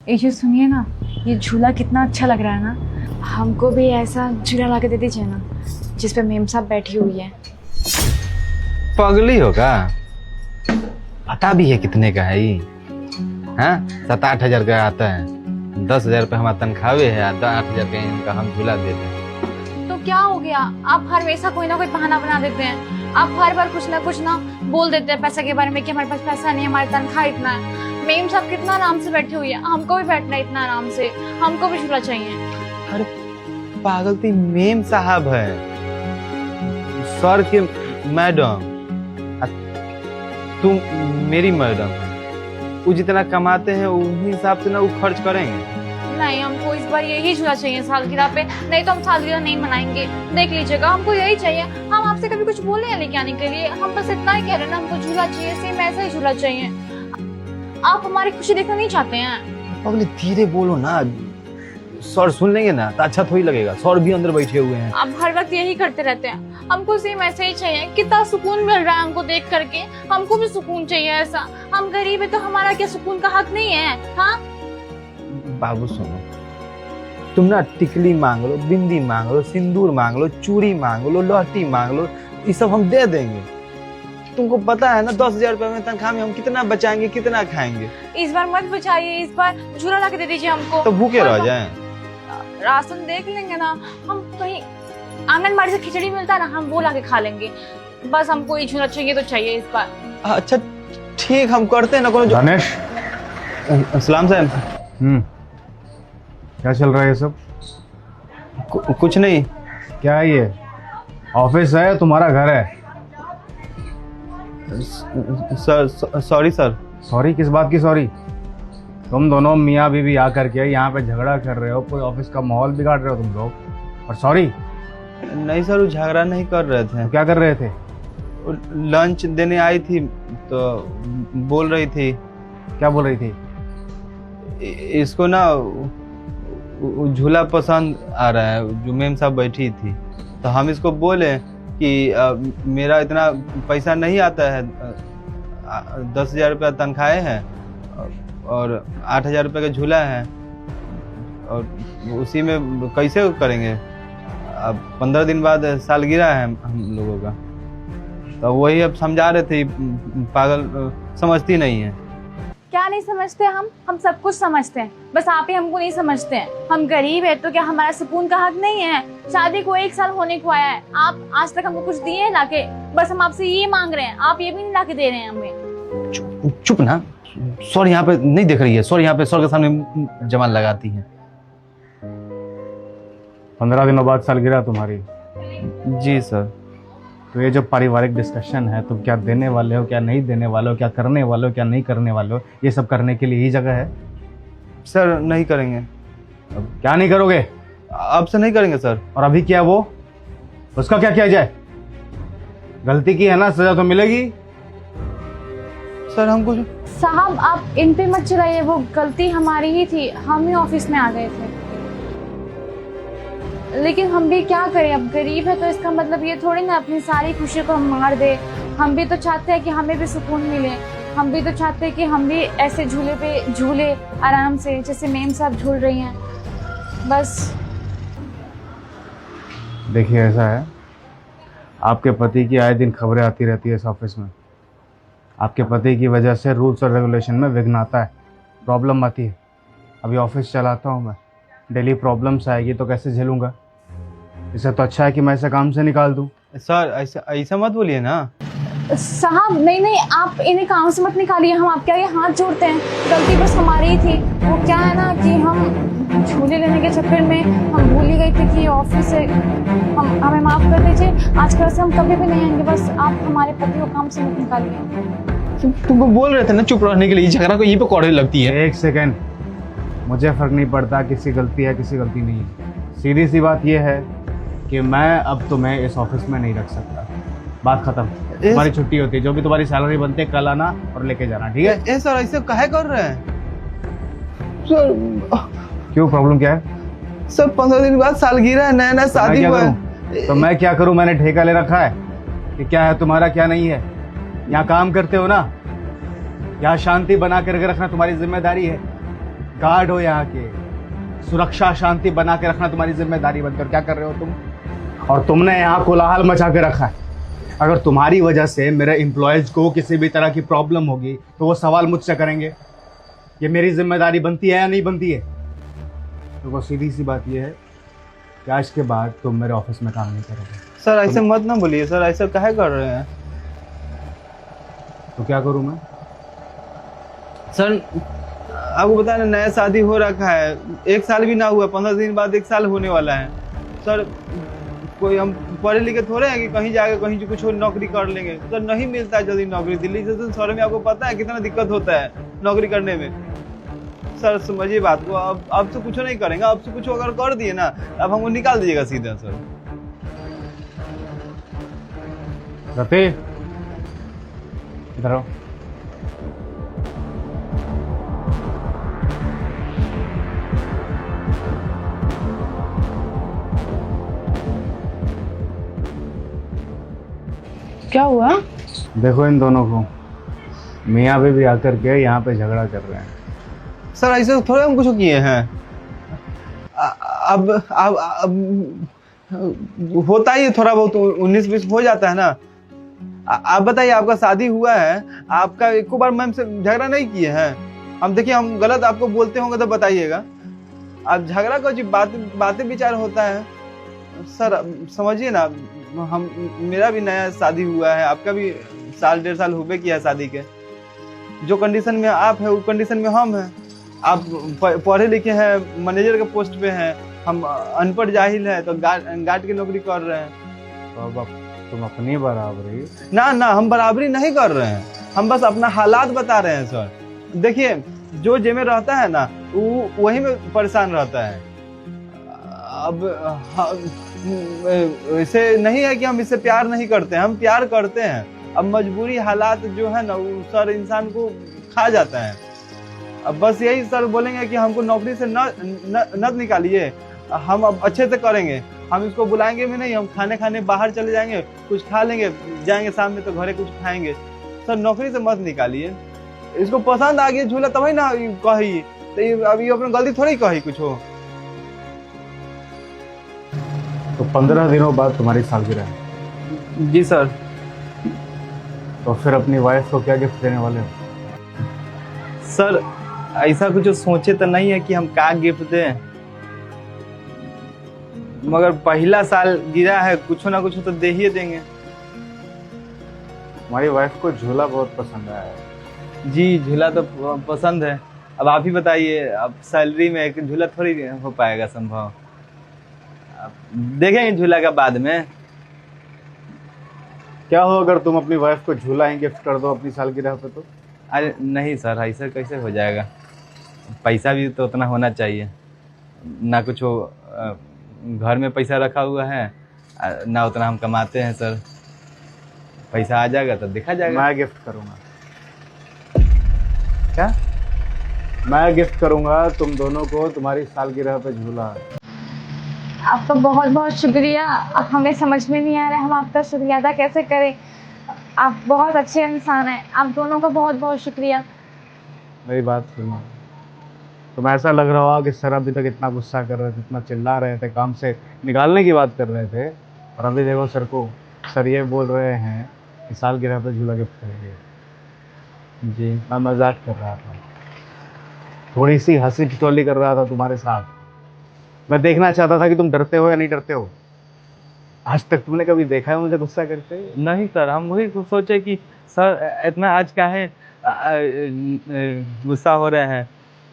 ये जो सुनिए ना, ये झूला कितना अच्छा लग रहा है ना। हमको भी ऐसा झूला ला के दे दीजिए ना, जिस पे मेम साहब बैठी हुई है। पगली होगा, पता भी है कितने का है ये? हाँ, 7-8 हजार का आता है। 10,000 रुपये हमारा तनख्वाह है, 8,000 का इनका हम झूला देते हैं। तो क्या हो गया, आप हर वैसा कोई ना कोई बहाना बना देते हैं। आप हर बार कुछ ना बोल देते हैं पैसे के बारे में कि हमारे पास पैसा नहीं है, हमारी तनख्वाह इतना है। मेम साहब कितना आराम से बैठी हुई है, हमको भी बैठना है इतना आराम से, हमको भी झूला चाहिए। अरे पागल थी, मेम साहब है, सर के मैडम, तुम मेरी मैडम है। वो जितना कमाते हैं उन्हीं हिसाब से ना वो खर्च करेंगे। नहीं, हमको इस बार यही झूला चाहिए सालगिरह पे, नहीं तो हम सालगिरह नहीं मनाएंगे। देख लीजिएगा, हमको यही चाहिए। हम आपसे कभी कुछ बोले हैं लेके आने के लिए? हम बस इतना ही कह रहे हैं ना, हमको झूला चाहिए, सेम ऐसा ही झूला चाहिए। आप हमारी खुशी देखना नहीं चाहते हैं? पगली धीरे बोलो ना, सर सुन लेंगे ना तो अच्छा थोड़ी लगेगा। सर भी अंदर बैठे हुए हैं। आप हर वक्त यही करते रहते हैं। हमको सेम ऐसे ही चाहिए। कितना सुकून मिल रहा है हमको देख करके, हमको भी सुकून चाहिए ऐसा। हम गरीब है तो हमारा क्या सुकून का हक नहीं है? हाँ बाबू सुनो, तुम ना टिकली मांग लो, बिंदी मांग लो, सिंदूर मांग लो, चूड़ी मांग लो, लहठी मांग लो, ये सब हम दे देंगे। तुमको पता है ना 10,000 रुपए में तनख्वाह में हम कितना बचाएंगे, कितना खाएंगे। इस बार मत बचाइए, इस बार झूला ला के दे दीजिए हमको। तो भूखे रह जाएं। राशन देख लेंगे ना, हम कहीं आंगनबाड़ी से खिचड़ी मिलता है ना, हम वो ला के खा लेंगे। बस हमको ये झूला चाहिए तो चाहिए इस बार। अच्छा ठीक, हम करते हैं ना। कोनो दानिश, अस्सलाम साहब। क्या चल रहा है ये सब? कुछ नहीं। क्या है ये? ऑफिस है, तुम्हारा घर है? Sir sorry sir. सॉरी किस बात की सॉरी? तुम दोनों मियाँ बीवी आकर के यहाँ पे झगड़ा कर रहे हो, कोई ऑफिस का माहौल बिगाड़ रहे हो तुम लोग, और सॉरी? नहीं सर, वो झगड़ा नहीं कर रहे थे। तो क्या कर रहे थे? लंच देने आई थी तो बोल रही थी। क्या बोल रही थी? इसको ना झूला पसंद आ रहा है, जो मेम साहब बैठी थी। तो हम इसको बोले कि मेरा इतना पैसा नहीं आता है, 10,000 रुपया तनख्वाह है और 8,000 रुपये का झूला है, और उसी में कैसे करेंगे। अब 15 दिन बाद सालगिरह है हम लोगों का। तो वही अब समझा रहे थे, पागल समझती नहीं है। क्या नहीं समझते? हम सब कुछ समझते हैं, बस आप ही हमको नहीं समझते हैं। हम गरीब है तो क्या हमारा सुकून का हक नहीं है? शादी को 1 साल होने को आया है, आप आज तक हमको कुछ दिए हैं लाके? बस हम आपसे ये मांग रहे हैं, आप ये भी नहीं लाके दे रहे हैं हमें। चुप ना, सर यहाँ पे नहीं देख रही है। सर यहाँ पे सर के सामने जमान लगाती है। 15 दिनों बाद सालगिरह तुम्हारी? जी सर। तो ये जो पारिवारिक डिस्कशन है, तुम क्या देने वाले हो, क्या नहीं देने वाले हो, क्या करने वाले हो, क्या नहीं करने वाले हो, ये सब करने के लिए ही जगह है? सर नहीं करेंगे। अब क्या नहीं करोगे? अब से नहीं करेंगे सर। और अभी क्या वो, उसका क्या किया जाए? गलती की है ना, सजा तो मिलेगी। सर हम कुछ। साहब आप इन पे मत चलाइए, वो गलती हमारी ही थी, हम ही ऑफिस में आ गए थे। लेकिन हम भी क्या करें, अब गरीब है तो इसका मतलब ये थोड़ी ना अपनी सारी खुशी को हम मार दे। हम भी तो चाहते हैं कि हमें भी सुकून मिले। हम भी तो चाहते हैं कि हम भी ऐसे झूले पे झूले आराम से, जैसे मेम साहब झूल रही हैं। बस देखिए ऐसा है, आपके पति की आए दिन खबरें आती रहती है इस ऑफिस में। आपके पति की वजह से रूल्स और रेगुलेशन में विघ्न आता है, प्रॉब्लम आती है। अभी ऑफिस चलाता हूँ मैं, डेली प्रॉब्लम्स आएगी तो कैसे झेलूंगा? इससे तो अच्छा है कि मैं इसे काम से निकाल दूं। सर ऐसा मत बोलिए ना। साहब नहीं, आप इन्हें काम से मत निकालिए, हम आपके आगे हाथ जोड़ते हैं। गलती बस हमारी ही थी। वो क्या है ना कि हम झूले लेने के चक्कर में हम भूल ही गए थे कि ऑफिस है। हमें माफ कर दीजिए, आजकल से हम कभी भी नहीं आएंगे। बस आप हमारे पति को काम से मत निकालिए। तुमको बोल रहे थे ना चुप रहने के लिए, झगड़ा को यहीं पे कौड़े लगती है। 1 सेकेंड, मुझे फ़र्क नहीं पड़ता किसी गलती है किसी गलती नहीं है। सीधी सी बात यह है कि मैं अब तुम्हें इस ऑफिस में नहीं रख सकता। बात खत्म। तुम्हारी छुट्टी होती है, जो भी तुम्हारी सैलरी बनती है कल आना और लेके जाना, ठीक है? सर ऐसे काहे कर रहे हैं सर? क्यों, प्रॉब्लम क्या है? सर 15 दिन बाद सालगिरह है, नया शादी हुआ है। तो मैं क्या करूं? मैंने ठेका ले रखा है कि क्या है तुम्हारा क्या नहीं है। यहाँ काम करते हो ना, यहाँ शांति बना कर रखना तुम्हारी जिम्मेदारी है। गार्ड हो यहाँ के, सुरक्षा शांति बना के रखना तुम्हारी जिम्मेदारी बनकर। क्या कर रहे हो तुम? और तुमने यहाँ कोलाहल मचा के रखा है। अगर तुम्हारी वजह से मेरे एम्प्लॉयज को किसी भी तरह की प्रॉब्लम होगी तो वो सवाल मुझसे करेंगे। ये मेरी जिम्मेदारी बनती है या नहीं बनती है? तो वो सीधी सी बात ये है कि आज के बाद तुम मेरे ऑफिस में काम नहीं करोगे। सर ऐसे मत ना बोलिए सर, ऐसा काहे कर रहे हैं? तो क्या करूँ मैं? सर आपको पता है ना, नया शादी हो रखा है, 1 साल भी ना हुआ, 15 दिन बाद 1 साल होने वाला है। सर कोई हम पढ़े लिखे थोड़े हैं कि कहीं जाके कहीं कुछ नौकरी कर लेंगे। सर नहीं मिलता है जल्दी नौकरी, दिल्ली जैसे शहर में आपको पता है कितना दिक्कत होता है नौकरी करने में। सर समझिए बात को, अब से कुछ नहीं करेंगे, अब से कुछ अगर कर दिए ना अब हमको निकाल दीजिएगा सीधा। सर रते, इधर आओ। क्या हुआ? देखो इन दोनों को, मियाँ बीवी आकर के यहाँ पे झगड़ा कर रहे हैं। सर ऐसे थोड़े हम कुछ किए हैं। अब होता ही है थोड़ा बहुत, 19-20 हो जाता है ना। आप बताइए, आपका शादी हुआ है, आपका एक बार मैम से झगड़ा नहीं किए हैं हम? देखिए हम गलत आपको बोलते होंगे तो बताइएगा। आप झगड़ा का जो बातें विचार होता है सर, समझिए ना। हम मेरा भी नया शादी हुआ है, आपका भी 1-1.5 साल हुए किया है शादी के। जो कंडीशन में आप है वो कंडीशन में हम हैं। आप पढ़े लिखे हैं, मैनेजर के पोस्ट पे हैं, हम अनपढ़ जाहिल है तो गार्ड की नौकरी कर रहे हैं। तो अब तुम अपनी बराबरी ना हम बराबरी नहीं कर रहे हैं, हम बस अपना हालात बता रहे हैं सर। देखिए जो जेब में रहता है ना वो वही में परेशान रहता है। अब ऐसे नहीं है कि हम इससे प्यार नहीं करते हैं, हम प्यार करते हैं। अब मजबूरी हालात जो है ना वो सर इंसान को खा जाता है। अब बस यही सर बोलेंगे कि हमको नौकरी से न निकालिए, हम अब अच्छे से करेंगे। हम इसको बुलाएंगे भी नहीं, हम खाने बाहर चले जाएंगे, कुछ खा लेंगे, जाएंगे शाम में तो घरे कुछ खाएंगे। सर नौकरी से मत निकालिए। इसको पसंद आ गया झूला तभी ना कही, तो अभी अपनी गलती थोड़ी कही कुछ हो। तो 15 दिनों बाद तुम्हारी सालगिरह है। जी सर। तो फिर अपनी वाइफ को क्या गिफ्ट देने वाले हो? सर ऐसा कुछ सोचे तो नहीं है कि हम क्या गिफ्ट दें, मगर पहला साल गिरा है, कुछ ना कुछ तो दे ही देंगे। हमारी वाइफ को झूला बहुत पसंद आया है। जी झूला तो पसंद है। अब आप ही बताइए, अब सैलरी में एक झूला थोड़ी हो पाएगा संभव। अब देखेंगे झूला का बाद में। क्या हो अगर तुम अपनी वाइफ को झूला ही गिफ्ट कर दो अपनी सालगिरह पे? तो अरे नहीं सर, ऐसा कैसे हो जाएगा? पैसा भी तो उतना होना चाहिए ना। कुछ हो घर में पैसा रखा हुआ है ना, उतना हम कमाते हैं सर। पैसा आ जाएगा तो देखा जाएगा। मैं गिफ्ट करूंगा। क्या? मैं गिफ्ट करूंगा तुम दोनों को तुम्हारी सालगिरह पे झूला। आपका बहुत बहुत शुक्रिया। हमें समझ में नहीं आ रहा है हम आपका शुक्रिया अदा कैसे करें। आप बहुत अच्छे इंसान हैं। आप दोनों का बहुत बहुत शुक्रिया। मेरी बात सुनो, तुम ऐसा लग रहा होगा कि सर अभी तक इतना गुस्सा कर रहे थे, इतना चिल्ला रहे थे, काम से निकालने की बात कर रहे थे, और अभी देखो सर को, सर ये बोल रहे हैं कि सालगिरह पे झूला गिफ्ट करेंगे। जी मैं मजाक कर रहा था, थोड़ी सी हंसी ठिठोली कर रहा था तुम्हारे साथ। मैं देखना चाहता था कि तुम डरते हो या नहीं डरते हो। आज तक तुमने कभी देखा है मुझे गुस्सा करते? नहीं सर, हम वही सोचे कि सर इतना आज काहे गुस्सा हो रहे हैं।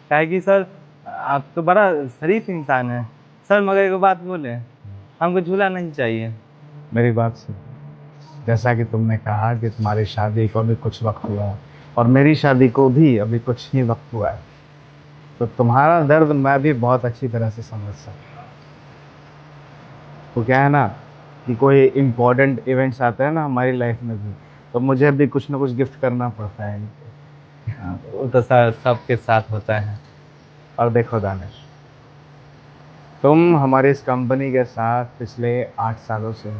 क्या है कि सर आप तो बड़ा शरीफ इंसान हैं सर, मगर एक बात बोले, हमको झूला नहीं चाहिए। मेरी बात सुन, जैसा कि तुमने कहा कि तुम्हारी शादी को अभी कुछ वक्त हुआ और मेरी शादी को भी अभी कुछ ही वक्त हुआ है, तो तुम्हारा दर्द मैं भी बहुत अच्छी तरह से समझ सकता हूँ। तो क्या है ना कि कोई इम्पोर्टेंट इवेंट्स आते हैं ना हमारी लाइफ में भी, तो मुझे भी कुछ ना कुछ गिफ्ट करना पड़ता है। वो तो सर सबके साथ होता है। और देखो दानिश, तुम हमारी इस कंपनी के साथ पिछले 8 सालों से हो,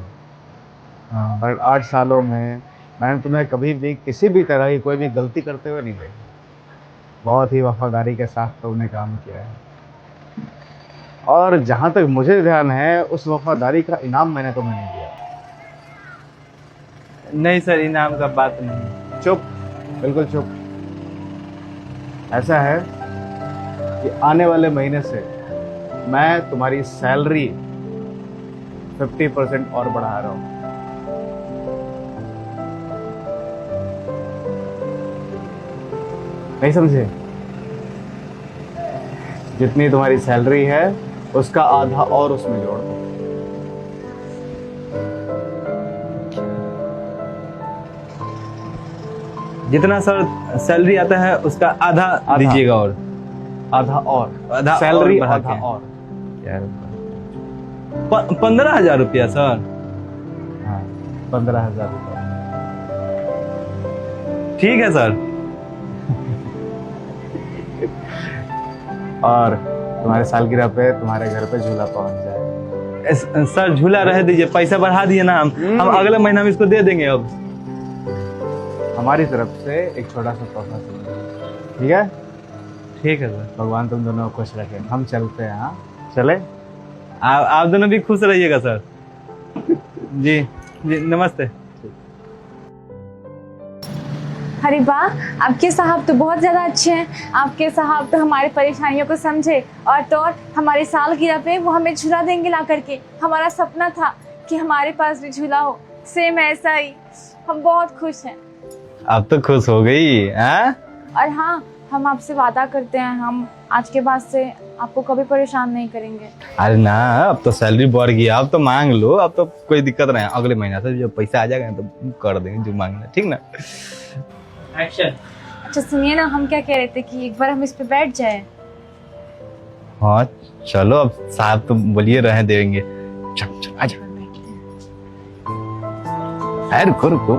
और 8 सालों में मैंने तुम्हें कभी भी किसी भी तरह की कोई भी गलती करते हुए नहीं देखा। बहुत ही वफादारी के साथ तुमने काम किया है, और जहाँ तक मुझे ध्यान है उस वफादारी का इनाम मैंने तुम्हें नहीं दिया। नहीं सर, इनाम का बात नहीं। चुप, बिल्कुल चुप। ऐसा है कि आने वाले महीने से मैं तुम्हारी सैलरी 50% और बढ़ा रहा हूँ। नहीं समझे? जितनी तुम्हारी सैलरी है उसका आधा और उसमें जोड़ दो। जितना सर सैलरी आता है उसका आधा दीजिएगा, और आधा और आधा सैलरी, और बढ़ा आधा के। और। यार 15,000 रुपया सर। हाँ, 15,000 रुपये। ठीक है सर। और तुम्हारे सालगिरह पे तुम्हारे घर पे झूला पहुंच जाए। सर झूला रह दीजिए, पैसा बढ़ा दिए ना हम अगले महीना में इसको दे देंगे। अब हमारी तरफ से एक छोटा सा तोहफा समझो, ठीक है? ठीक है सर। भगवान तुम दोनों को खुश रखे। हम चलते हैं। हाँ, चले? आप दोनों भी खुश रहिएगा सर। जी जी, नमस्ते। अरे वाह, आपके साहब तो बहुत ज़्यादा अच्छे हैं। आपके साहब तो हमारी परेशानियों को समझे, और तो और हमारे सालगिरह पे वो हमें झूला देंगे ला करके। हमारा सपना था कि हमारे पास भी झूला हो, सेम ऐसा ही। हम बहुत खुश हैं। अब तो खुश हो गई हैं? और हाँ, हम आपसे वादा करते हैं, हम आज के बाद से आपको कभी परेशान नहीं करेंगे। अरे ना, अब तो सैलरी बढ़ गया, अब तो मांग लो, अब तो कोई दिक्कत नहीं है। अगले महीना से जब पैसा आ जाएगा तो कर देंगे जो मांगना, ठीक ना? एक्शन। अच्छा सुनिए ना, हम क्या कह रहे थे कि एक बार हम इस पे बैठ जाए। हाँ चलो, अब साहब तो बोलिए रहे देंगे। चल चल आजा। रुको रुको।